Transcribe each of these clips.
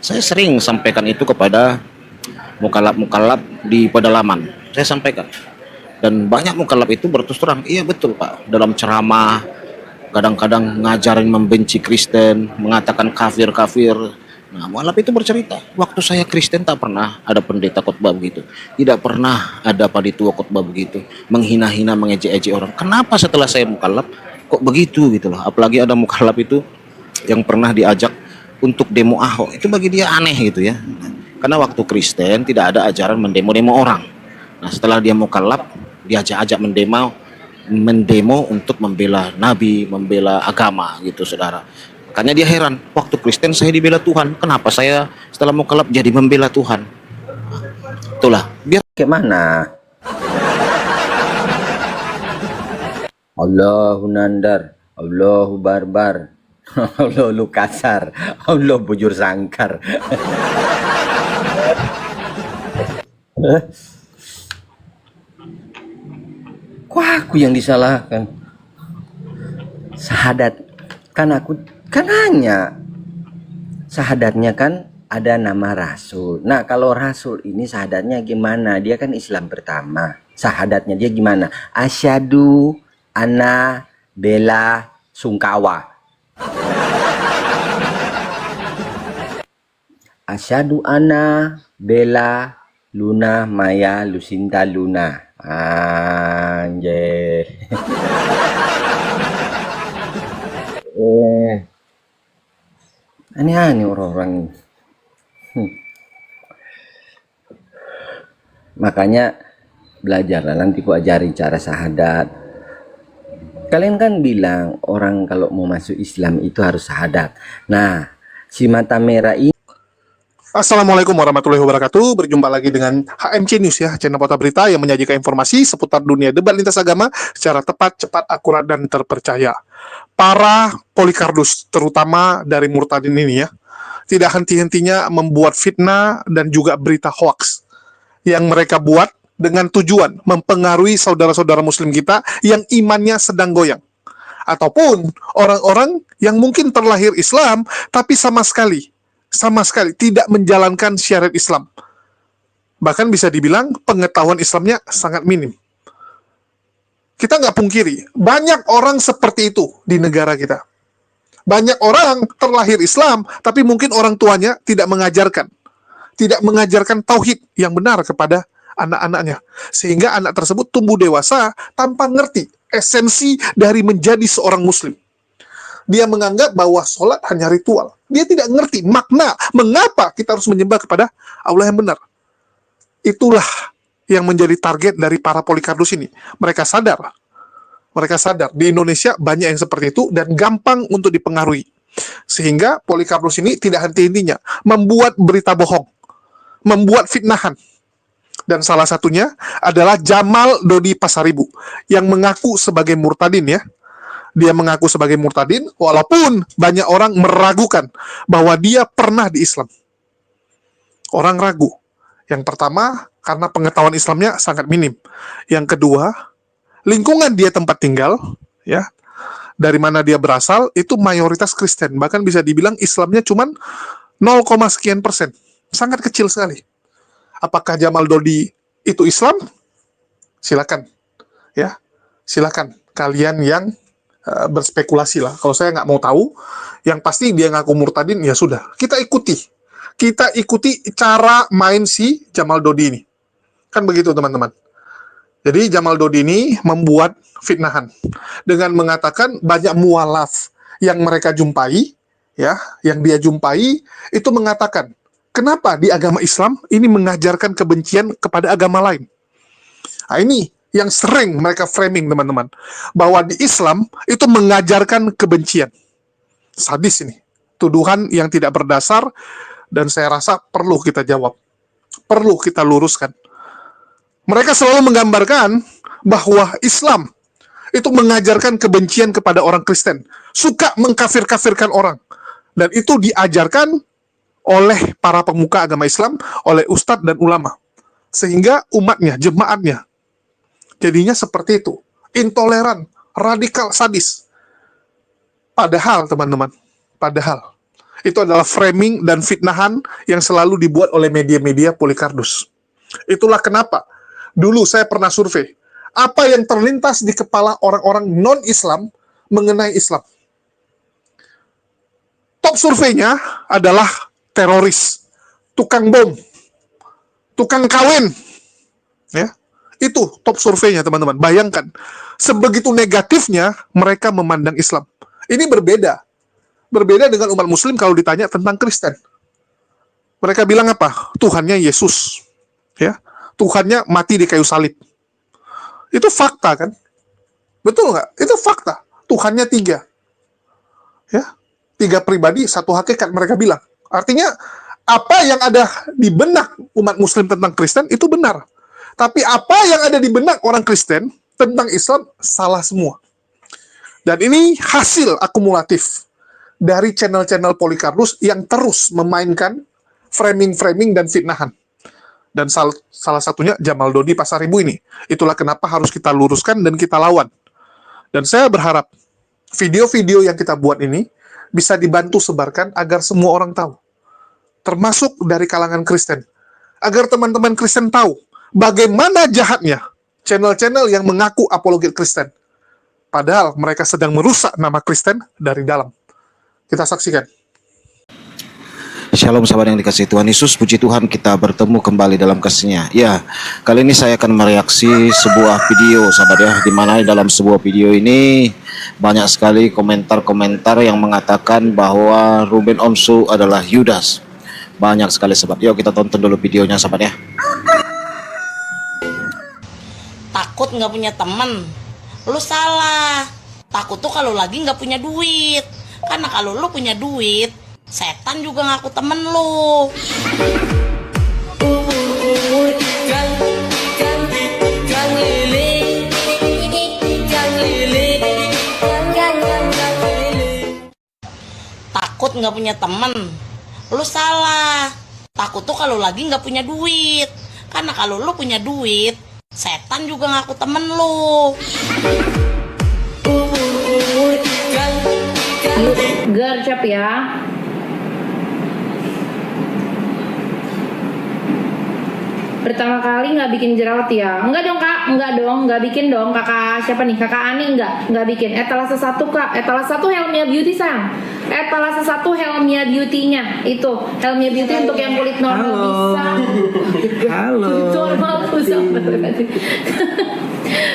Saya sering sampaikan itu kepada mukalaf-mukalaf di pedalaman. Saya sampaikan. Dan banyak mukalaf itu berterus terang, iya betul Pak. Dalam ceramah, kadang-kadang ngajarin membenci Kristen, mengatakan kafir-kafir. Nah, mualaf itu bercerita, waktu saya Kristen tak pernah ada pendeta khotbah begitu. Tidak pernah ada panitia khotbah begitu. Menghina-hina, mengejek-ejek orang. Kenapa setelah saya mukalaf kok begitu gitu loh. Apalagi ada mukalaf itu yang pernah diajak untuk demo Ahok. Itu bagi dia aneh gitu ya. Karena waktu Kristen tidak ada ajaran mendemo-demo orang. Nah, setelah dia mukalaf, diajak-ajak mendemo untuk membela nabi, membela agama gitu saudara. Makanya dia heran, waktu Kristen saya dibela Tuhan, kenapa saya setelah mau kelab jadi membela Tuhan? Itulah, biar Kayak mana? Allahu nandar, Allahu barbar, Allahu kasar, Allah bujur sangkar. Kok aku yang disalahkan? Sahadat kan aku kan hanya sahadatnya kan ada nama Rasul. Nah, kalau Rasul ini sahadatnya gimana? Dia kan Islam pertama. Sahadatnya dia gimana? Asyhadu anna bela sungkawa. Asyhadu anna bela Luna Maya Lucinta Luna. Anjir. Aneh-aneh orang-orang ini. Makanya belajarlah, nanti ku ajari cara sahadat. Kalian kan bilang orang kalau mau masuk Islam itu harus sahadat. Nah, si mata merah ini Assalamualaikum warahmatullahi wabarakatuh. Berjumpa lagi dengan HMC News ya, channel Portal Berita yang menyajikan informasi seputar dunia debat lintas agama secara tepat, cepat, akurat, dan terpercaya. Para polikardus, terutama dari murtadin ini ya, tidak henti-hentinya membuat fitnah dan juga berita hoax yang mereka buat dengan tujuan mempengaruhi saudara-saudara muslim kita yang imannya sedang goyang. Ataupun orang-orang yang mungkin terlahir Islam tapi sama sekali tidak menjalankan syariat Islam. Bahkan bisa dibilang pengetahuan Islamnya sangat minim. Kita nggak pungkiri, banyak orang seperti itu di negara kita. Banyak orang terlahir Islam, tapi mungkin orang tuanya tidak mengajarkan tauhid yang benar kepada anak-anaknya. Sehingga anak tersebut tumbuh dewasa tanpa ngerti esensi dari menjadi seorang muslim. Dia menganggap bahwa sholat hanya ritual. Dia tidak ngerti makna mengapa kita harus menyembah kepada Allah yang benar. Itulah yang menjadi target dari para polikardus ini. Mereka sadar di Indonesia banyak yang seperti itu dan gampang untuk dipengaruhi. Sehingga polikardus ini tidak henti-hentinya membuat berita bohong, membuat fitnahan. Dan salah satunya adalah Jamal Dodi Pasaribu yang mengaku sebagai murtadin ya. Dia mengaku sebagai murtadin, walaupun banyak orang meragukan bahwa dia pernah di Islam. Orang ragu. Yang pertama, karena pengetahuan Islamnya sangat minim. Yang kedua, lingkungan dia tempat tinggal, ya, dari mana dia berasal, itu mayoritas Kristen. Bahkan bisa dibilang Islamnya cuma 0, sekian persen. Sangat kecil sekali. Apakah Jamal Dodi itu Islam? Silakan. Ya, silakan. Kalian yang berspekulasi lah. Kalau saya nggak mau tahu, yang pasti dia ngaku murtadin, ya sudah. Kita ikuti cara main si Jamal Dodi ini. Kan begitu teman-teman. Jadi Jamal Dodi ini membuat fitnahan dengan mengatakan banyak mualaf yang mereka jumpai, ya, yang dia jumpai itu mengatakan, kenapa di agama Islam ini mengajarkan kebencian kepada agama lain? Nah, ini yang sering mereka framing teman-teman, bahwa di Islam itu mengajarkan kebencian. Sadis ini, tuduhan yang tidak berdasar, dan saya rasa perlu kita jawab, perlu kita luruskan. Mereka selalu menggambarkan bahwa Islam itu mengajarkan kebencian kepada orang Kristen, suka mengkafir-kafirkan orang, dan itu diajarkan oleh para pemuka agama Islam, oleh ustadz dan ulama, sehingga umatnya, jemaatnya jadinya seperti itu, intoleran, radikal, sadis. Padahal teman-teman, Itu adalah framing dan fitnahan yang selalu dibuat oleh media-media Polycarpus. Itulah kenapa dulu saya pernah survei apa yang terlintas di kepala orang-orang non-Islam mengenai Islam. Top surveinya adalah teroris, tukang bom, tukang kawin. Ya, itu top surveinya, teman-teman. Bayangkan, sebegitu negatifnya mereka memandang Islam. Ini berbeda. Berbeda dengan umat Muslim kalau ditanya tentang Kristen. Mereka bilang apa? Tuhannya Yesus. Ya, Tuhannya mati di kayu salib. Itu fakta kan? Betul nggak? Itu fakta. Tuhannya 3. Ya, 3 pribadi, 1 hakikat mereka bilang. Artinya, apa yang ada di benak umat Muslim tentang Kristen itu benar. Tapi apa yang ada di benak orang Kristen tentang Islam salah semua. Dan ini hasil akumulatif dari channel-channel Polycarpus yang terus memainkan framing-framing dan fitnahan. Dan salah satunya Jamal Dodi Pasar Ibu ini. Itulah kenapa harus kita luruskan dan kita lawan. Dan saya berharap video-video yang kita buat ini bisa dibantu sebarkan agar semua orang tahu. Termasuk dari kalangan Kristen. Agar teman-teman Kristen tahu bagaimana jahatnya channel-channel yang mengaku apologet Kristen. Padahal mereka sedang merusak nama Kristen dari dalam. Kita saksikan. Shalom sahabat yang dikasihi Tuhan Yesus, puji Tuhan kita bertemu kembali dalam kasih-Nya. Ya, kali ini saya akan mereaksi sebuah video sahabat ya, di mana dalam sebuah video ini banyak sekali komentar-komentar yang mengatakan bahwa Ruben Onsu adalah Yudas. Banyak sekali sahabat. Yuk kita tonton dulu videonya sahabat ya. Takut nggak punya temen, lu salah. Takut tuh kalau lagi nggak punya duit. Karena kalau lu punya duit, setan juga ngaku temen lu. Takut nggak punya temen, lu salah. Takut tuh kalau lagi nggak punya duit. Karena kalau lu punya duit, setan juga ngaku temen lu. Gercep ya. Pertama kali nggak bikin jerawat ya? Enggak dong kak, enggak dong, nggak bikin dong. Kakak siapa nih? Kakak Ani nggak bikin. Etalase 1 kak, etalase 1 Helmia Beauty sayang. Etalase 1 Helmia Beauty-nya itu Helmia Beauty untuk yang kulit normal. Bisa. Halo. Normal kusam.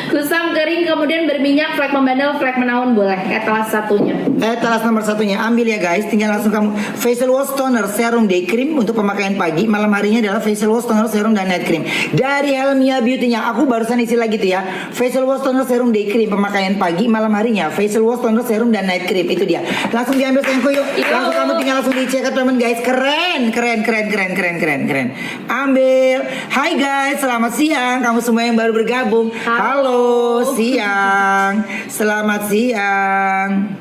Kusam kering kemudian berminyak, flek membandel, flek menaun boleh. Etalase 1-nya. Etalase nomor 1-nya ambil ya guys. Tinggal langsung kamu facial wash, toner, serum, day cream untuk pemakaian pagi. Malam harinya adalah facial wash, toner, serum dan night cream dari Helmia Beauty-nya. Aku barusan isi lagi tuh ya. Facial wash, toner, serum, day cream pemakaian pagi. Malam harinya facial wash, toner, serum dan night cream. Itu dia. Langsung diambil sayangku yuk. Langsung kamu tinggal langsung dicek teman guys. Keren. Ambil. Hai guys, selamat siang. Kamu semua yang baru bergabung. Halo, siang. Selamat siang.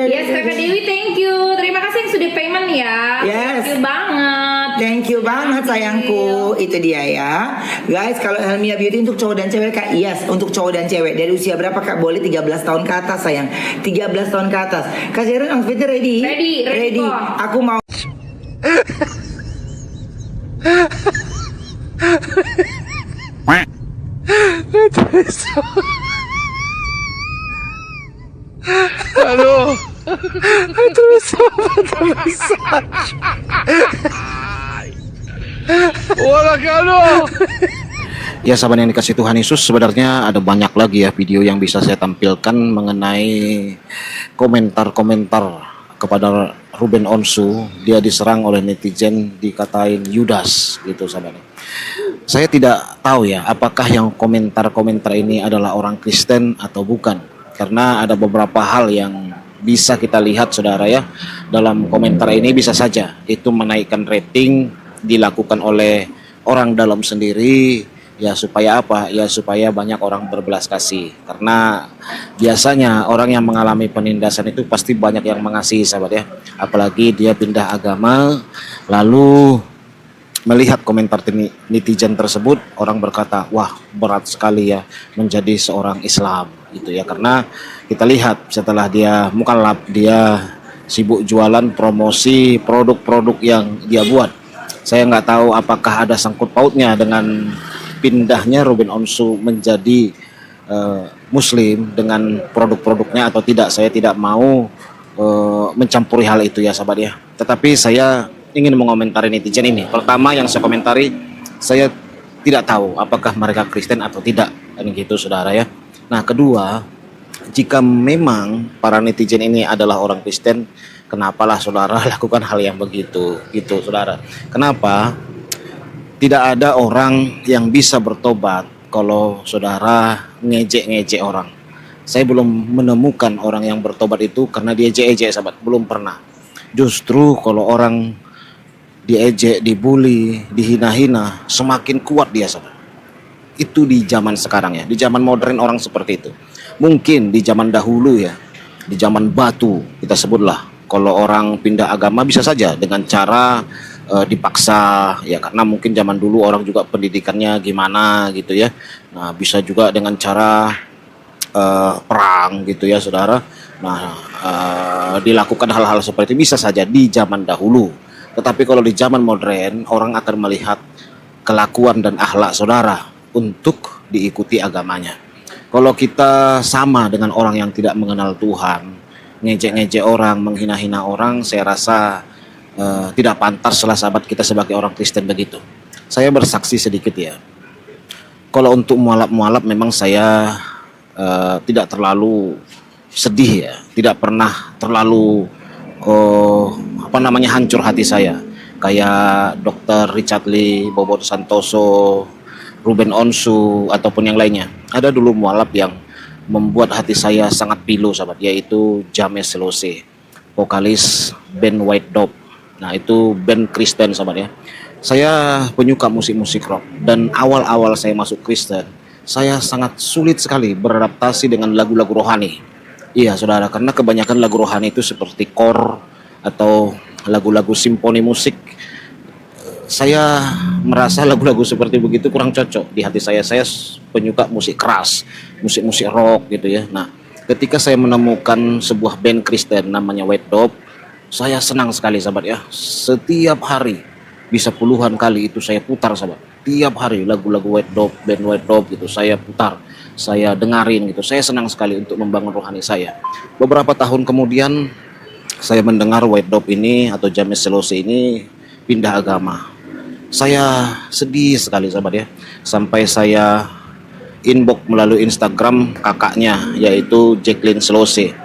Yes, Kakak Dewi, thank you. Terima kasih yang sudah payment ya. Yes. Thank you banget. Thank you banget sayangku. Itu dia ya. Guys, kalau Helmia Beauty untuk cowok dan cewek kak, yes, untuk cowok dan cewek. Dari usia berapa kak? Boleh 13 tahun ke atas sayang. 13 tahun ke atas. Kak Sharon, outfitnya ready? Ready kok. Aku mau. Aduh. Itu bisa. Ya sahabat yang dikasih Tuhan Yesus, sebenarnya ada banyak lagi ya video yang bisa saya tampilkan mengenai komentar-komentar kepada Ruben Onsu. Dia diserang oleh netizen, dikatain Yudas gitu sahabat. Saya tidak tahu ya apakah yang komentar-komentar ini adalah orang Kristen atau bukan, karena ada beberapa hal yang bisa kita lihat saudara ya. Dalam komentar ini bisa saja itu menaikkan rating, dilakukan oleh orang dalam sendiri ya, supaya apa ya, supaya banyak orang berbelas kasih. Karena biasanya orang yang mengalami penindasan itu pasti banyak yang mengasihi sahabat ya, apalagi dia pindah agama lalu melihat komentar netizen tersebut, orang berkata, wah berat sekali ya menjadi seorang Islam gitu ya, karena kita lihat setelah dia mukallaf, dia sibuk jualan promosi produk-produk yang dia buat. Saya nggak tahu apakah ada sangkut pautnya dengan pindahnya Ruben Onsu menjadi Muslim dengan produk-produknya atau tidak. Saya tidak mau mencampuri hal itu ya sahabat ya. Tetapi saya ingin mengomentari netizen ini. Pertama yang saya komentari, saya tidak tahu apakah mereka Kristen atau tidak, kan gitu saudara ya. Nah kedua, jika memang para netizen ini adalah orang Kristen, kenapalah saudara lakukan hal yang begitu gitu saudara. Kenapa? Tidak ada orang yang bisa bertobat kalau saudara ngejek-ngejek orang. Saya belum menemukan orang yang bertobat itu karena diejek-ejek sahabat, belum pernah. Justru kalau orang diejek, dibully, dihina-hina, semakin kuat dia sahabat. Itu di zaman sekarang ya, di zaman modern orang seperti itu. Mungkin di zaman dahulu ya, di zaman batu kita sebutlah, kalau orang pindah agama bisa saja dengan cara dipaksa ya, karena mungkin zaman dulu orang juga pendidikannya gimana gitu ya. Nah bisa juga dengan cara perang gitu ya saudara. Nah dilakukan hal-hal seperti itu bisa saja di zaman dahulu. Tetapi kalau di zaman modern, orang akan melihat kelakuan dan akhlak saudara untuk diikuti agamanya. Kalau kita sama dengan orang yang tidak mengenal Tuhan, ngejek-ngejek orang, menghina-hina orang, saya rasa tidak pantaslah sahabat kita sebagai orang Kristen begitu. Saya bersaksi sedikit ya. Kalau untuk mualaf-mualaf memang saya tidak terlalu sedih ya, tidak pernah terlalu hancur hati saya. Kayak Dr. Richard Lee, Bobot Santoso, Ruben Onsu ataupun yang lainnya. Ada dulu mualaf yang membuat hati saya sangat pilu sahabat, yaitu James Selose, vokalis band White Dove. Nah itu band Kristen sahabat ya. Saya penyuka musik-musik rock, dan awal-awal saya masuk Kristen, saya sangat sulit sekali beradaptasi dengan lagu-lagu rohani. Iya saudara, karena kebanyakan lagu rohani itu seperti core atau lagu-lagu simfoni musik. Saya merasa lagu-lagu seperti begitu kurang cocok di hati saya. Saya penyuka musik keras, musik-musik rock gitu ya. Nah ketika saya menemukan sebuah band Kristen namanya White Dove, saya senang sekali sahabat ya. Setiap hari bisa puluhan kali itu saya putar sahabat. Tiap hari lagu-lagu White Dove, band White Dove gitu saya putar, saya dengarin gitu. Saya senang sekali untuk membangun rohani saya. Beberapa tahun kemudian saya mendengar White Dove ini atau James Selose ini pindah agama. Saya sedih sekali sahabat ya. Sampai saya inbox melalui Instagram kakaknya, yaitu Jacqueline Selose.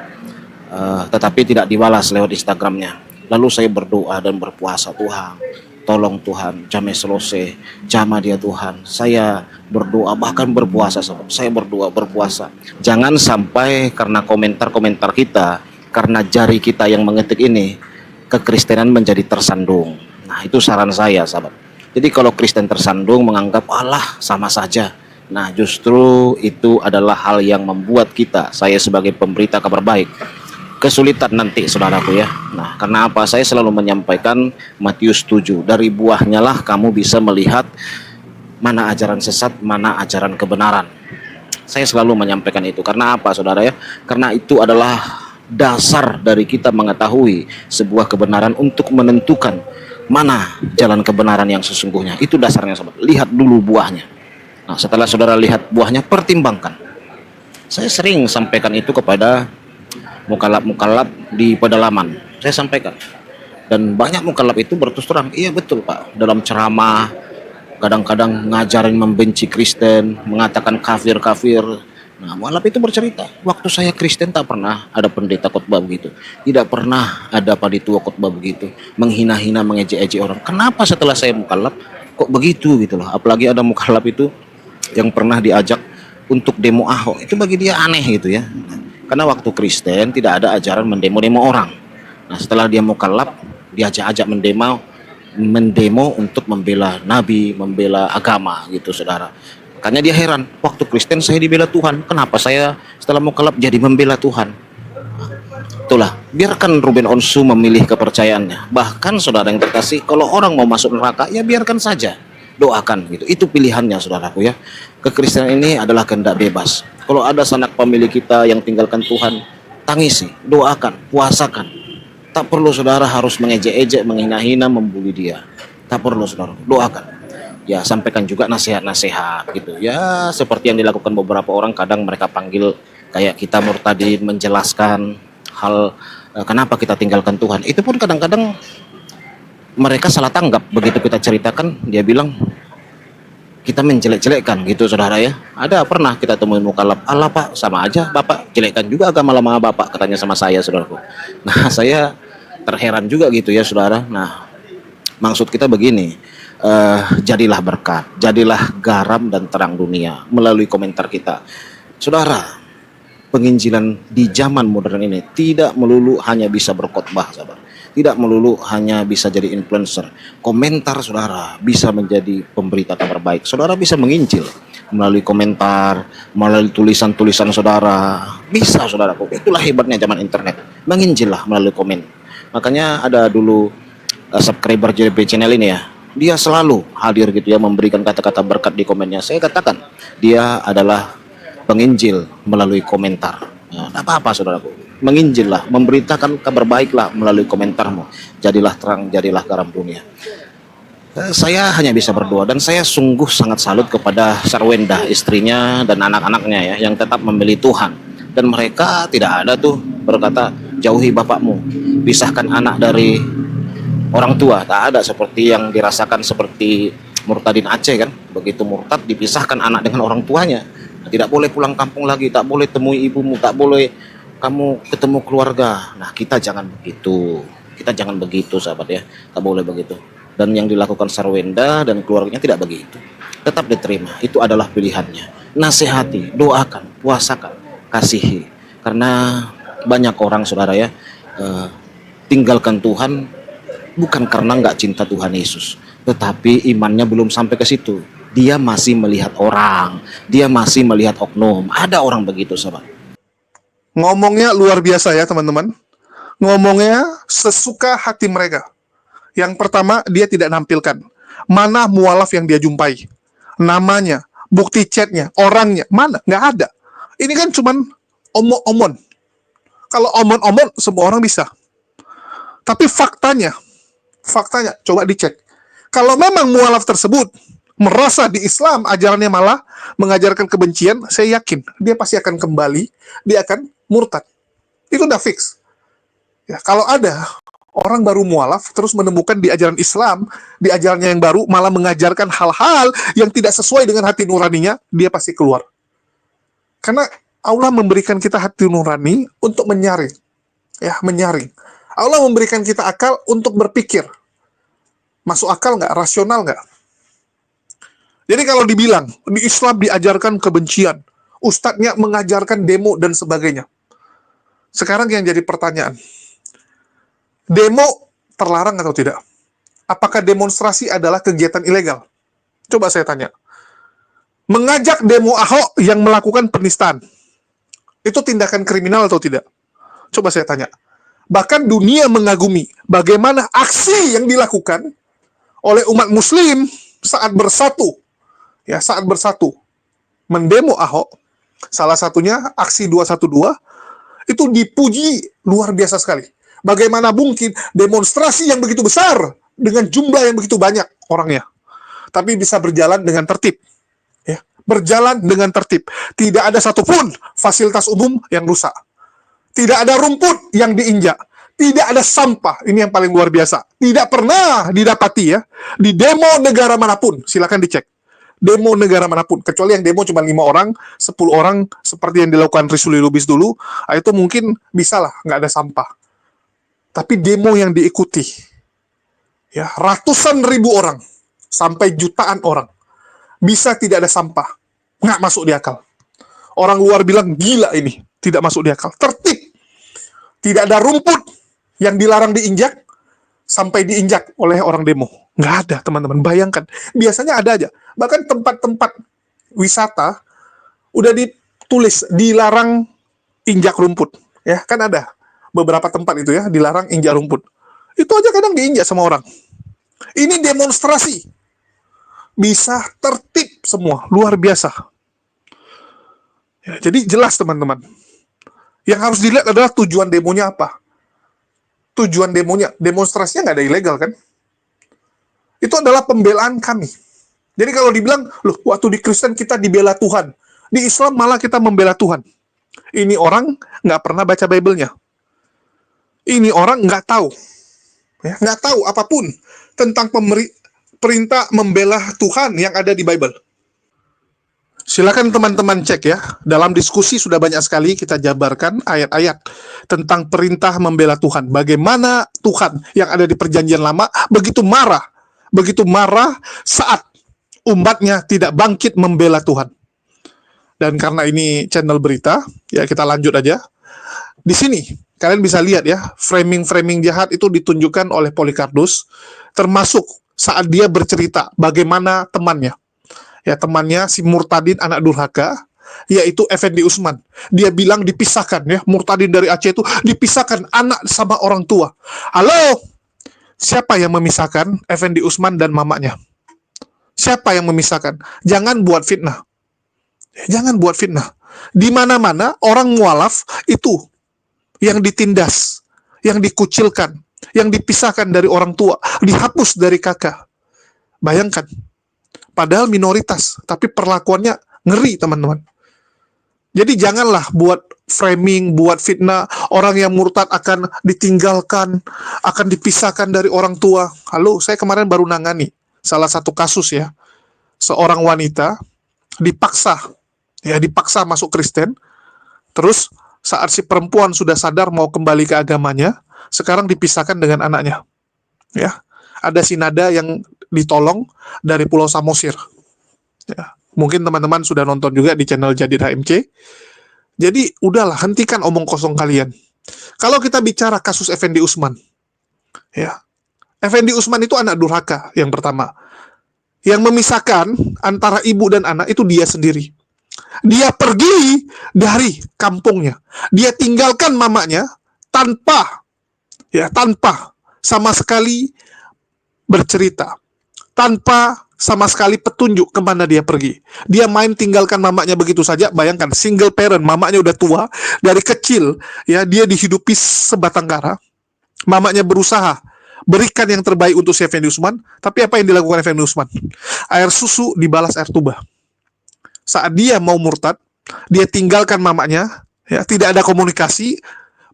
Tetapi tidak dibalas lewat Instagramnya. Lalu saya berdoa dan berpuasa, Tuhan tolong Tuhan, James Selose, jamah dia Tuhan. Saya berdoa bahkan berpuasa sahabat. Saya berdoa berpuasa. Jangan sampai karena komentar-komentar kita, karena jari kita yang mengetik ini, kekristenan menjadi tersandung. Nah itu saran saya sahabat. Jadi kalau Kristen tersandung menganggap Allah sama saja. Nah justru itu adalah hal yang membuat kita, saya sebagai pemberita kabar baik, kesulitan nanti saudaraku ya. Nah karena apa? Saya selalu menyampaikan Matius 7, dari buahnya lah kamu bisa melihat mana ajaran sesat, mana ajaran kebenaran. Saya selalu menyampaikan itu. Karena apa saudara ya? Karena itu adalah dasar dari kita mengetahui sebuah kebenaran untuk menentukan mana jalan kebenaran yang sesungguhnya. Itu dasarnya sahabat. Lihat dulu buahnya. Nah setelah saudara lihat buahnya, pertimbangkan. Saya sering sampaikan itu kepada mukallaf di pedalaman. Saya sampaikan. Dan banyak mukallaf itu berterus terang, iya betul Pak, dalam ceramah kadang-kadang ngajarin membenci Kristen, mengatakan kafir-kafir. Nah mualaf itu bercerita, waktu saya Kristen tak pernah ada pendeta khotbah begitu, tidak pernah ada panitia khotbah begitu, menghina-hina, mengejek-ejek orang. Kenapa setelah saya mukallaf kok begitu gitu loh? Apalagi ada mukallaf itu yang pernah diajak untuk demo Ahok, itu bagi dia aneh gitu ya. Karena waktu Kristen tidak ada ajaran mendemo-demo orang. Nah setelah dia mukallaf, diajak-ajak mendemo untuk membela Nabi, membela agama gitu saudara. Makanya dia heran, waktu Kristen saya dibela Tuhan, kenapa saya setelah mukallaf jadi membela Tuhan? Nah, itulah, biarkan Ruben Onsu memilih kepercayaannya. Bahkan saudara yang terkasih, kalau orang mau masuk neraka, ya biarkan saja, doakan gitu. Itu pilihannya saudaraku ya. Kekristenan ini adalah kehendak bebas. Kalau ada sanak pemilih kita yang tinggalkan Tuhan, tangisi, doakan, puasakan. Tak perlu saudara harus mengejek-ejek, menghina-hina, membuli dia. Tak perlu saudara, doakan. Ya sampaikan juga nasihat-nasihat gitu. Ya seperti yang dilakukan beberapa orang, kadang mereka panggil kayak kita murtadin, menjelaskan hal kenapa kita tinggalkan Tuhan. Itu pun kadang-kadang mereka salah tanggap. Begitu kita ceritakan, dia bilang kita menjelek-jelekkan gitu saudara ya. Ada pernah kita temuin mukalaf, Allah Pak sama aja Bapak jelekkan juga agama lama Bapak, katanya sama saya saudaraku. Nah saya terheran juga gitu ya saudara. Nah maksud kita begini, jadilah berkat, jadilah garam dan terang dunia melalui komentar kita saudara. Penginjilan di zaman modern ini tidak melulu hanya bisa berkhotbah sahabat, tidak melulu hanya bisa jadi influencer. Komentar saudara bisa menjadi pemberita kabar baik. Saudara bisa menginjil melalui komentar, melalui tulisan-tulisan saudara. Bisa saudaraku, itulah hebatnya zaman internet. Menginjillah melalui komen. Makanya ada dulu subscriber JP channel ini ya, dia selalu hadir gitu ya, memberikan kata-kata berkat di komennya. Saya katakan dia adalah penginjil melalui komentar. Ya, tidak apa-apa saudaraku, menginjillah, memberitakan kabar baiklah melalui komentarmu. Jadilah terang, jadilah garam dunia. Saya hanya bisa berdoa, dan saya sungguh sangat salut kepada Sarwenda, istrinya dan anak-anaknya ya, yang tetap memilih Tuhan. Dan mereka tidak ada tuh berkata jauhi bapakmu, pisahkan anak dari orang tua. Tak ada seperti yang dirasakan seperti Murtadin Aceh kan, begitu murtad dipisahkan anak dengan orang tuanya. Tidak boleh pulang kampung lagi, tak boleh temui ibumu, tak boleh kamu ketemu keluarga. Nah kita jangan begitu, kita jangan begitu sahabat ya, tak boleh begitu. Dan yang dilakukan Sarwenda dan keluarganya tidak begitu, tetap diterima, itu adalah pilihannya. Nasihati, doakan, puasakan, kasihi. Karena banyak orang saudara ya, tinggalkan Tuhan bukan karena nggak cinta Tuhan Yesus, tetapi imannya belum sampai ke situ. Dia masih melihat orang, dia masih melihat oknum. Ada orang begitu sahabat. Ngomongnya luar biasa ya teman-teman. Ngomongnya sesuka hati mereka. Yang pertama, dia tidak nampilkan mana mualaf yang dia jumpai, namanya, bukti chatnya, orangnya, mana? Nggak ada. Ini kan cuman omong-omong. Kalau omong-omong semua orang bisa. Tapi faktanya coba dicek. Kalau memang mualaf tersebut merasa di Islam ajarannya malah mengajarkan kebencian, saya yakin dia pasti akan kembali, dia akan murtad. Itu udah fix. Ya, kalau ada orang baru mualaf terus menemukan di ajaran Islam, di ajarannya yang baru malah mengajarkan hal-hal yang tidak sesuai dengan hati nuraninya, dia pasti keluar. Karena Allah memberikan kita hati nurani untuk menyaring. Ya, menyaring. Allah memberikan kita akal untuk berpikir. Masuk akal nggak? Rasional nggak? Jadi kalau dibilang, di Islam diajarkan kebencian, ustadznya mengajarkan demo dan sebagainya. Sekarang yang jadi pertanyaan, demo terlarang atau tidak? Apakah demonstrasi adalah kegiatan ilegal? Coba saya tanya. Mengajak demo Ahok yang melakukan penistaan, itu tindakan kriminal atau tidak? Coba saya tanya. Bahkan dunia mengagumi bagaimana aksi yang dilakukan oleh umat muslim saat bersatu. Ya, saat bersatu mendemo Ahok, salah satunya aksi 212, itu dipuji luar biasa sekali. Bagaimana mungkin demonstrasi yang begitu besar dengan jumlah yang begitu banyak orangnya, tapi bisa berjalan dengan tertib. Ya, berjalan dengan tertib. Tidak ada satupun fasilitas umum yang rusak. Tidak ada rumput yang diinjak. Tidak ada sampah. Ini yang paling luar biasa. Tidak pernah didapati ya di demo negara manapun. Silakan dicek. Demo negara manapun, kecuali yang demo cuma 5 orang, 10 orang, seperti yang dilakukan Risuli Lubis dulu, itu mungkin bisa lah, nggak ada sampah. Tapi demo yang diikuti, ya ratusan ribu orang, sampai jutaan orang, bisa tidak ada sampah, nggak masuk di akal. Orang luar bilang, gila ini, tidak masuk di akal. Tertib, tidak ada rumput yang dilarang diinjak, sampai diinjak oleh orang demo. Nggak ada, teman-teman. Bayangkan. Biasanya ada aja. Bahkan tempat-tempat wisata udah ditulis dilarang injak rumput. Ya, kan ada. beberapa tempat itu ya, dilarang injak rumput. Itu aja kadang diinjak sama orang. Ini demonstrasi. Bisa tertib semua, luar biasa. Ya, jadi jelas teman-teman. Yang harus dilihat adalah tujuan demonya apa. Tujuan demonya, demonstrasinya nggak ada ilegal kan? Itu adalah pembelaan kami. Jadi kalau dibilang, loh waktu di Kristen kita dibela Tuhan. Di Islam malah kita membela Tuhan. Ini orang nggak pernah baca Bible-nya. Ini orang nggak tahu. Ya, nggak tahu apapun tentang perintah membela Tuhan yang ada di Bible. Silakan teman-teman cek ya. Dalam diskusi sudah banyak sekali kita jabarkan ayat-ayat tentang perintah membela Tuhan. Bagaimana Tuhan yang ada di perjanjian lama begitu marah saat umatnya tidak bangkit membela Tuhan. Dan karena ini channel berita, ya kita lanjut aja. Di sini kalian bisa lihat ya, framing-framing jahat itu ditunjukkan oleh Polycarpus, termasuk saat dia bercerita bagaimana temannya. Ya, temannya si Murtadin anak durhaka, yaitu Effendi Usman. Dia bilang dipisahkan ya, Murtadin dari Aceh itu dipisahkan anak sama orang tua. Halo, siapa yang memisahkan Effendi Usman dan mamanya? Siapa yang memisahkan? Jangan buat fitnah. Jangan buat fitnah. Di mana-mana orang mualaf itu yang ditindas, yang dikucilkan, yang dipisahkan dari orang tua, dihapus dari kakak. Bayangkan. Padahal minoritas, tapi perlakuannya ngeri, teman-teman. Jadi janganlah buat framing, buat fitnah, orang yang murtad akan ditinggalkan, akan dipisahkan dari orang tua. Halo, saya kemarin baru nangani salah satu kasus ya. Seorang wanita dipaksa masuk Kristen, terus saat si perempuan sudah sadar mau kembali ke agamanya, sekarang dipisahkan dengan anaknya. Ya, ada si Nada yang ditolong dari Pulau Samosir. Ya, mungkin teman-teman sudah nonton juga di channel Jadid HMC. Jadi udahlah, hentikan omong kosong kalian. Kalau kita bicara kasus Effendi Usman, ya, Effendi Usman itu anak durhaka yang pertama. Yang memisahkan antara ibu dan anak itu dia sendiri. Dia pergi dari kampungnya. Dia tinggalkan mamanya tanpa sama sekali bercerita. Tanpa sama sekali petunjuk kemana dia pergi. Dia main tinggalkan mamanya begitu saja. Bayangkan, single parent, mamanya udah tua. Dari kecil, ya dia dihidupi sebatang kara. Mamanya berusaha berikan yang terbaik untuk si Effendi Usman. Tapi apa yang dilakukan Effendi Usman? Air susu dibalas air tuba. Saat dia mau murtad, dia tinggalkan mamanya. Ya, tidak ada komunikasi.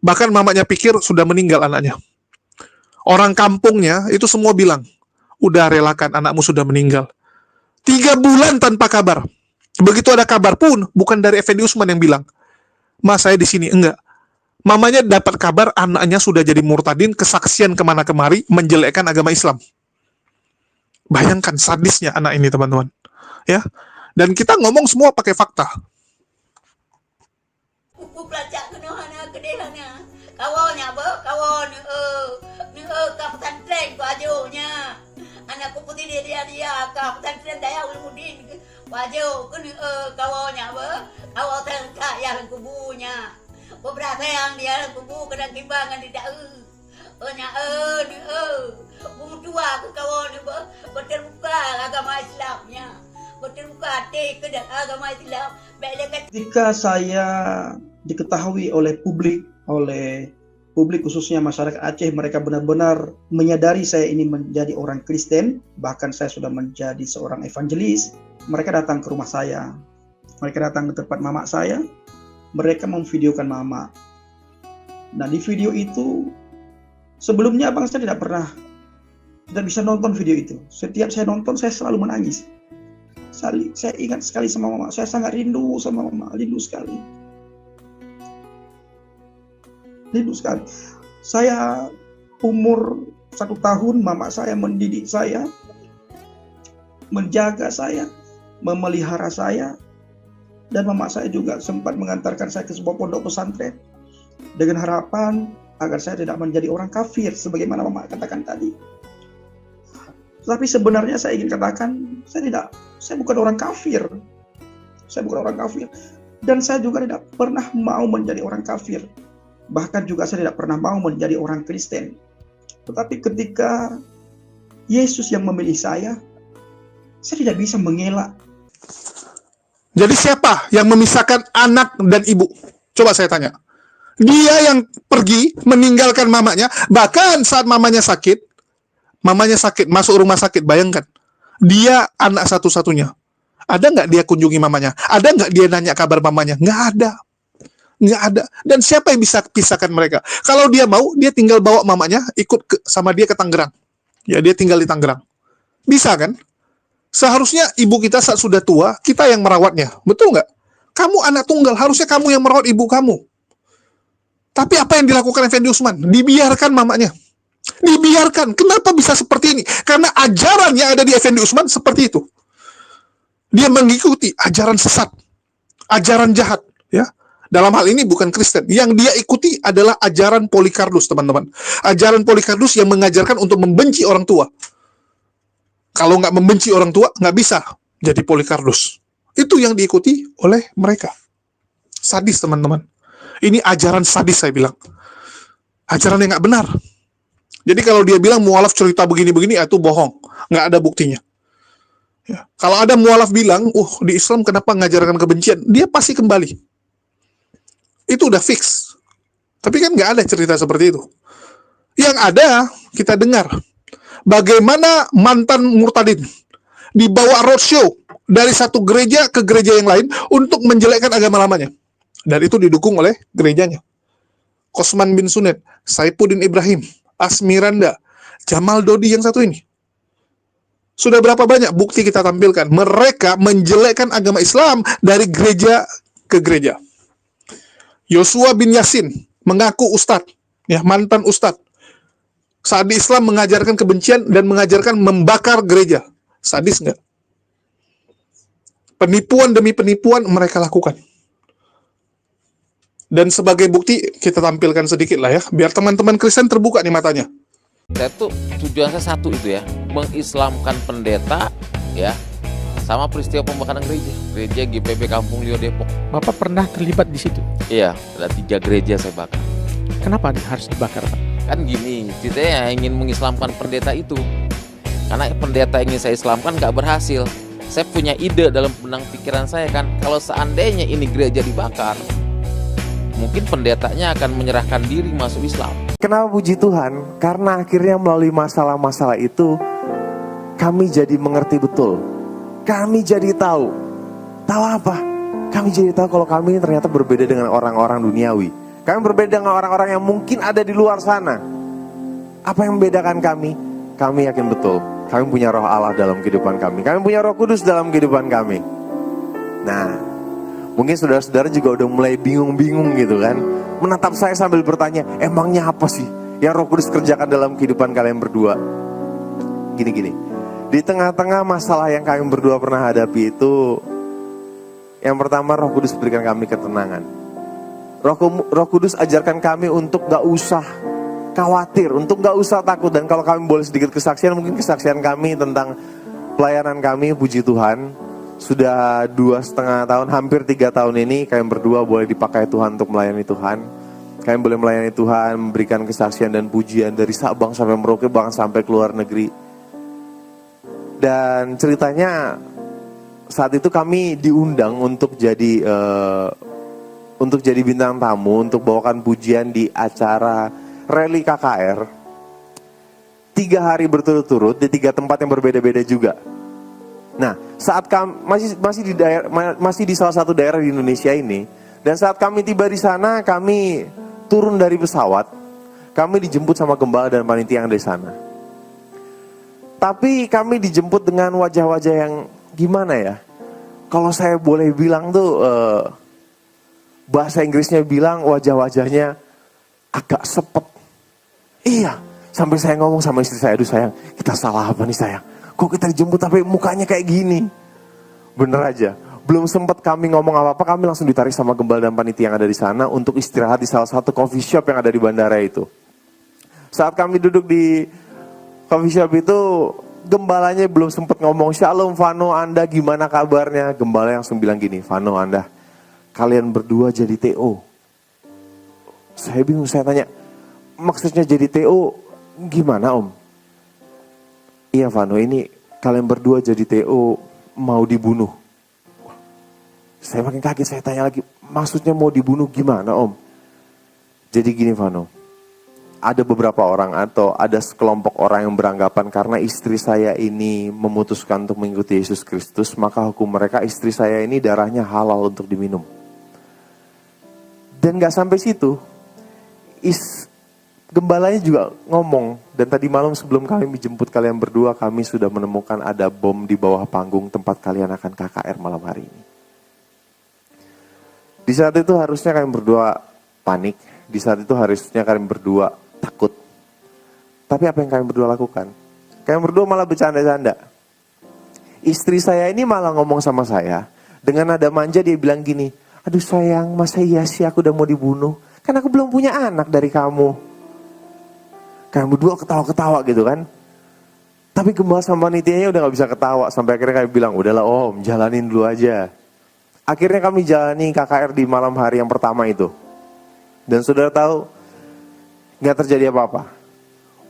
Bahkan mamanya pikir sudah meninggal anaknya. Orang kampungnya itu semua bilang, udah relakan anakmu sudah meninggal. 3 bulan tanpa kabar. Begitu ada kabar pun, bukan dari Effendi Usman yang bilang, Mas saya di sini. Enggak. Mamanya dapat kabar anaknya sudah jadi murtadin, kesaksian kemana kemari, menjelekkan agama Islam. Bayangkan sadisnya anak ini, teman-teman. Ya. Dan kita ngomong semua pakai fakta. Anakku putih dia kau pesantren daya ulumudin wajib kawannya awal terkaya kubunya beberapa yang dia kubu kadang timbangan tidak tua aku kawan berterbuka agama Islamnya berterbuka hati ke agama Islam. Ketika saya diketahui oleh publik khususnya masyarakat Aceh, mereka benar-benar menyadari saya ini menjadi orang Kristen, bahkan saya sudah menjadi seorang evangelis. Mereka datang ke rumah saya, mereka datang ke tempat mama saya, mereka memvideokan mama. Nah, di video itu sebelumnya abang saya tidak bisa nonton video itu. Setiap saya nonton saya selalu menangis. Saya ingat sekali sama mama, saya sangat rindu sama mama, rindu sekali. Saya umur 1 tahun, mama saya mendidik saya, menjaga saya, memelihara saya, dan mama saya juga sempat mengantarkan saya ke sebuah pondok pesantren dengan harapan agar saya tidak menjadi orang kafir sebagaimana mama katakan tadi. Tapi sebenarnya saya ingin katakan, saya bukan orang kafir. Dan saya juga tidak pernah mau menjadi orang kafir. bahkan juga saya tidak pernah mau menjadi orang Kristen. Tetapi ketika Yesus yang memilih saya tidak bisa mengelak. Jadi siapa yang memisahkan anak dan ibu? Coba saya tanya. Dia yang pergi meninggalkan mamanya, bahkan saat mamanya sakit, masuk rumah sakit, bayangkan. Dia anak satu-satunya. Ada nggak dia kunjungi mamanya? Ada nggak dia nanya kabar mamanya? Nggak ada. Nggak ada. Dan siapa yang bisa pisahkan mereka? Kalau dia mau, dia tinggal bawa mamanya, ikut sama dia ke Tangerang. Ya, dia tinggal di Tangerang. Bisa kan? Seharusnya ibu kita saat sudah tua, kita yang merawatnya. Betul nggak? Kamu anak tunggal, harusnya kamu yang merawat ibu kamu. Tapi apa yang dilakukan Effendi Usman? Dibiarkan mamanya. Dibiarkan. Kenapa bisa seperti ini? Karena ajaran yang ada di Effendi Usman seperti itu. Dia mengikuti ajaran sesat, ajaran jahat. Ya, dalam hal ini bukan Kristen. Yang dia ikuti adalah ajaran Polycarpus, teman-teman. Ajaran Polycarpus yang mengajarkan untuk membenci orang tua. Kalau nggak membenci orang tua, nggak bisa jadi Polycarpus. Itu yang diikuti oleh mereka. Sadis, teman-teman. Ini ajaran sadis, saya bilang. Ajaran yang nggak benar. Jadi kalau dia bilang mualaf cerita begini-begini, itu bohong. Nggak ada buktinya. Ya. Kalau ada mualaf bilang, di Islam kenapa mengajarkan kebencian? Dia pasti kembali. Itu udah fix. Tapi kan nggak ada cerita seperti itu. Yang ada, kita dengar. Bagaimana mantan murtadin dibawa roadshow dari satu gereja ke gereja yang lain untuk menjelekkan agama lamanya. Dan itu didukung oleh gerejanya. Kosman bin Sunet, Saifuddin Ibrahim, Asmiranda, Jamal Dodi yang satu ini. Sudah berapa banyak bukti kita tampilkan. Mereka menjelekkan agama Islam dari gereja ke gereja. Yosua bin Yasin mengaku ustadz, ya, mantan ustadz. Saat di Islam mengajarkan kebencian dan mengajarkan membakar gereja. Sadis nggak? Penipuan demi penipuan mereka lakukan. Dan sebagai bukti kita tampilkan sedikit lah ya, biar teman-teman Kristen terbuka nih matanya. Saya tuh tujuan saya satu itu ya, mengislamkan pendeta ya, sama peristiwa pembakaran gereja GPB Kampung Lio Depok. Bapak pernah terlibat di situ? Iya, ada 3 gereja saya bakar. Kenapa harus dibakar, Pak? Kan gini, ceritanya ingin mengislamkan pendeta itu. Karena pendeta yang ingin saya islamkan nggak berhasil. Saya punya ide dalam benang pikiran saya kan, kalau seandainya ini gereja dibakar, mungkin pendetanya akan menyerahkan diri masuk Islam. Kenapa puji Tuhan? Karena akhirnya melalui masalah-masalah itu, kami jadi mengerti betul. Kami jadi tahu. Tahu apa? Kami jadi tahu kalau kami ini ternyata berbeda dengan orang-orang duniawi. Kami berbeda dengan orang-orang yang mungkin ada di luar sana. Apa yang membedakan kami? Kami yakin betul, kami punya roh Allah dalam kehidupan kami. Kami punya roh kudus dalam kehidupan kami. Nah, mungkin saudara-saudara juga udah mulai bingung-bingung gitu kan. Menatap saya sambil bertanya, emangnya apa sih yang Roh Kudus kerjakan dalam kehidupan kalian berdua? Gini-gini, di tengah-tengah masalah yang kami berdua pernah hadapi itu, yang pertama Roh Kudus berikan kami ketenangan. Roh Kudus ajarkan kami untuk gak usah khawatir, untuk gak usah takut. Dan kalau kami boleh sedikit kesaksian, mungkin kesaksian kami tentang pelayanan kami, puji Tuhan, sudah 2,5 tahun, hampir 3 tahun ini kami berdua boleh dipakai Tuhan untuk melayani Tuhan. Kami boleh melayani Tuhan, memberikan kesaksian dan pujian dari Sabang sampai Merauke, bahkan sampai ke luar negeri. Dan ceritanya saat itu kami diundang untuk jadi bintang tamu, untuk bawakan pujian di acara rally KKR 3 hari berturut-turut di 3 tempat yang berbeda-beda juga. Nah, saat kami masih di salah satu daerah di Indonesia ini, dan saat kami tiba di sana, kami turun dari pesawat, kami dijemput sama gembala dan panitia yang dari sana. Tapi kami dijemput dengan wajah-wajah yang gimana ya? Kalau saya boleh bilang tuh, bahasa Inggrisnya bilang wajah-wajahnya agak sepet. Iya, sampai saya ngomong sama istri saya, aduh sayang, kita salah apa nih sayang? Kok kita dijemput tapi mukanya kayak gini? Bener aja, belum sempat kami ngomong apa-apa, kami langsung ditarik sama gembala dan panitia yang ada di sana untuk istirahat di salah satu coffee shop yang ada di bandara itu. Saat kami duduk di coffee shop itu, gembalanya belum sempat ngomong, Shalom Vano, Anda gimana kabarnya? Gembala langsung bilang gini, Vano, Anda, kalian berdua jadi TO. Saya bingung, saya tanya, maksudnya jadi TO gimana Om? Iya Vano, ini kalian berdua jadi TO mau dibunuh. Saya makin kaget, saya tanya lagi, maksudnya mau dibunuh gimana Om? Jadi gini Vano, ada beberapa orang atau ada sekelompok orang yang beranggapan karena istri saya ini memutuskan untuk mengikuti Yesus Kristus, maka hukum mereka istri saya ini darahnya halal untuk diminum. Dan gak sampai situ, gembalanya juga ngomong, dan tadi malam sebelum kami menjemput kalian berdua, kami sudah menemukan ada bom di bawah panggung tempat kalian akan KKR malam hari ini. Di saat itu harusnya kalian berdua panik, di saat itu harusnya kalian berdua takut. Tapi apa yang kalian berdua lakukan? Kalian berdua malah bercanda-canda. Istri saya ini malah ngomong sama saya, dengan nada manja dia bilang gini, aduh sayang, masa iya sih aku udah mau dibunuh? Kan aku belum punya anak dari kamu. Kalian berdua ketawa-ketawa gitu kan. Tapi gembala sama panitianya udah gak bisa ketawa. Sampai akhirnya kami bilang, udahlah Om, jalanin dulu aja. Akhirnya kami jalani KKR di malam hari yang pertama itu. Dan saudara tahu, gak terjadi apa-apa.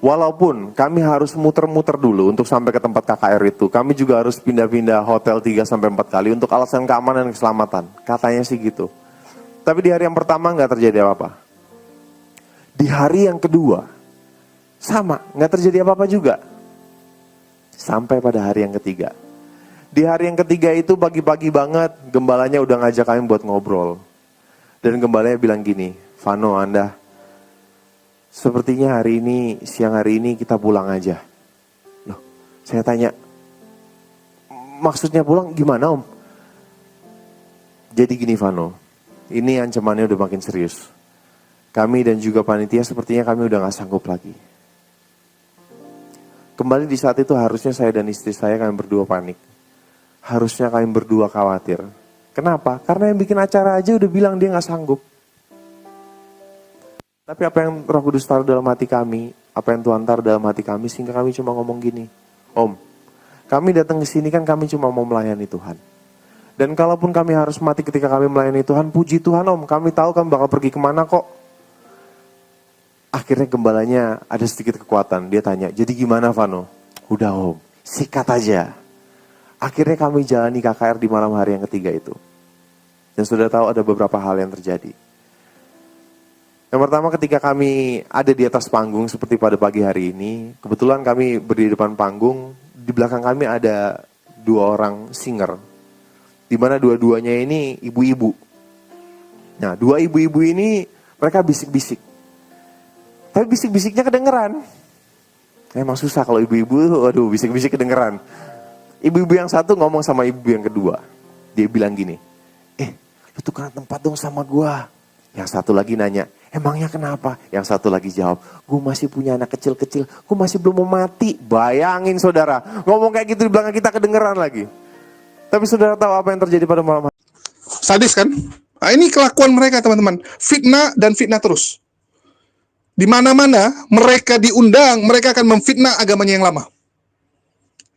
Walaupun kami harus muter-muter dulu untuk sampai ke tempat KKR itu. Kami juga harus pindah-pindah hotel 3-4 kali untuk alasan keamanan dan keselamatan. Katanya sih gitu. Tapi di hari yang pertama gak terjadi apa-apa. Di hari yang kedua, sama, gak terjadi apa-apa juga. Sampai pada hari yang ketiga. Di hari yang ketiga itu pagi-pagi banget, gembalanya udah ngajak kami buat ngobrol. Dan gembalanya bilang gini, Vano, Anda, sepertinya hari ini, siang hari ini kita pulang aja. Loh, saya tanya, maksudnya pulang gimana Om? Jadi gini Vano, ini ancamannya udah makin serius. Kami dan juga panitia sepertinya kami udah gak sanggup lagi. Kembali di saat itu harusnya saya dan istri saya kami berdua panik. Harusnya kami berdua khawatir. Kenapa? Karena yang bikin acara aja udah bilang dia gak sanggup. Tapi apa yang Roh Kudus taruh dalam hati kami, apa yang Tuhan taruh dalam hati kami, sehingga kami cuma ngomong gini, Om, kami datang ke sini kan kami cuma mau melayani Tuhan. Dan kalaupun kami harus mati ketika kami melayani Tuhan, puji Tuhan Om, kami tahu kami bakal pergi kemana kok. Akhirnya gembalanya ada sedikit kekuatan, dia tanya, jadi gimana Vano? Udah Om, sikat aja. Akhirnya kami jalani KKR di malam hari yang ketiga itu. Dan sudah tahu ada beberapa hal yang terjadi. Yang pertama ketika kami ada di atas panggung seperti pada pagi hari ini, kebetulan kami berdiri di depan panggung, di belakang kami ada 2 orang singer, di mana dua-duanya ini ibu-ibu. Nah, 2 ibu-ibu ini mereka bisik-bisik, tapi bisik-bisiknya kedengeran. Emang susah kalau ibu-ibu, aduh bisik-bisik kedengeran. Ibu-ibu yang satu ngomong sama ibu yang kedua, dia bilang gini, lu tukeran tempat dong sama gua. Yang satu lagi nanya, emangnya kenapa? Yang satu lagi jawab, gue masih punya anak kecil-kecil, gue masih belum mau mati. Bayangin saudara, ngomong kayak gitu di belakang kita kedengeran lagi. Tapi saudara tahu apa yang terjadi pada malam hari? Sadis kan? Nah, ini kelakuan mereka teman-teman. Fitnah dan fitnah terus. Di mana-mana mereka diundang, mereka akan memfitnah agamanya yang lama.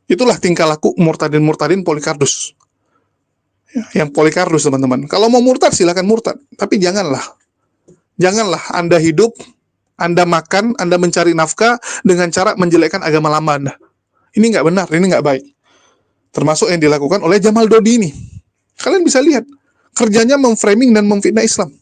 Itulah tingkah laku murtadin Polycarpus. Yang Polycarpus teman-teman. Kalau mau murtad silakan murtad, tapi janganlah Anda hidup, Anda makan, Anda mencari nafkah dengan cara menjelekkan agama lama Anda. Ini nggak benar, ini nggak baik. Termasuk yang dilakukan oleh Jamal Dodi ini. Kalian bisa lihat, kerjanya memframing dan memfitnah Islam.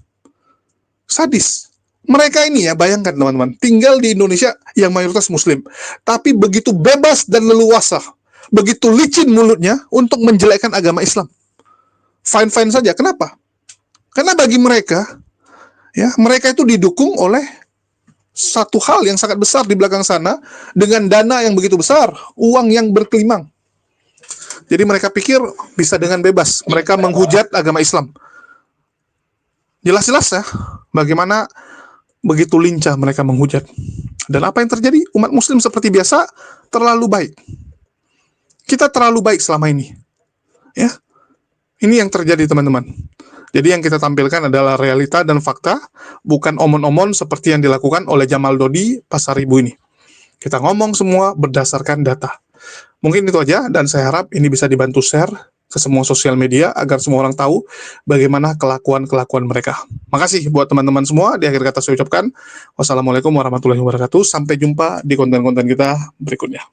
Sadis. Mereka ini ya, bayangkan teman-teman, tinggal di Indonesia yang mayoritas Muslim, tapi begitu bebas dan leluasa, begitu licin mulutnya untuk menjelekkan agama Islam. Fine-fine saja. Kenapa? Karena bagi mereka, ya, mereka itu didukung oleh satu hal yang sangat besar di belakang sana, dengan dana yang begitu besar, uang yang berkelimang. Jadi mereka pikir bisa dengan bebas mereka menghujat agama Islam. Jelas-jelas ya, bagaimana begitu lincah mereka menghujat. Dan apa yang terjadi? Umat Muslim seperti biasa terlalu baik. Kita terlalu baik selama ini. Ya, ini yang terjadi teman-teman. Jadi yang kita tampilkan adalah realita dan fakta, bukan omon-omon seperti yang dilakukan oleh Jamal Dodi Pasar Ibu ini. Kita ngomong semua berdasarkan data. Mungkin itu aja, dan saya harap ini bisa dibantu share ke semua sosial media agar semua orang tahu bagaimana kelakuan-kelakuan mereka. Makasih buat teman-teman semua. Di akhir kata saya ucapkan wassalamualaikum warahmatullahi wabarakatuh. Sampai jumpa di konten-konten kita berikutnya.